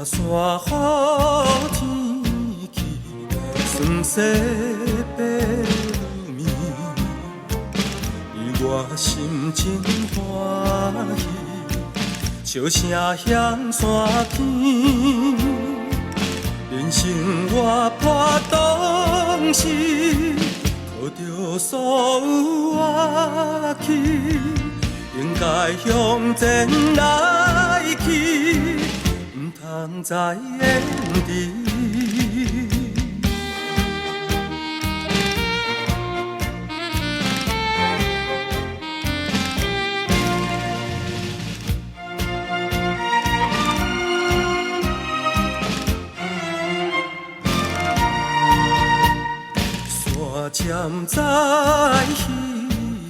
山雨天气，酸涩白暝，我心真欢喜，笑声向山边。人生活破当时，靠着所有乐器，应该向前来去，唔通再延迟。站在彼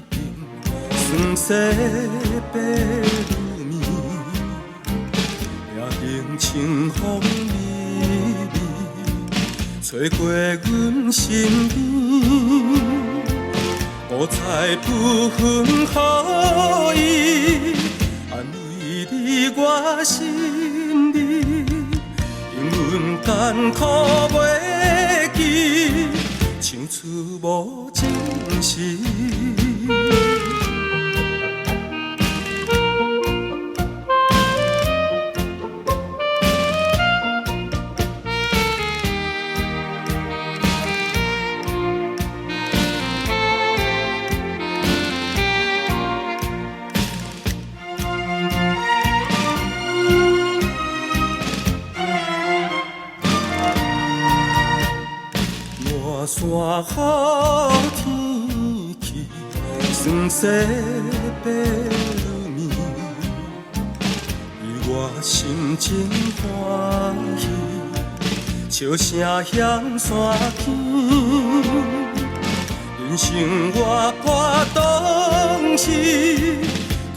边，酸涩白暝，夜灯清风微微，吹过阮身边。五彩不分予伊，安慰你我心里，因阮艰苦袂记。唱出无情时，山雨天气，酸涩白暝，我心真欢喜，笑声向山边。人生活破当时，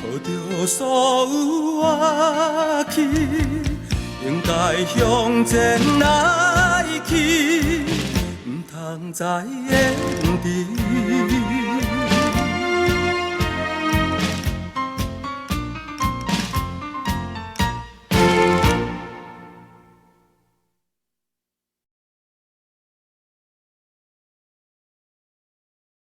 靠着所有乐器，应该向前来去。再延迟。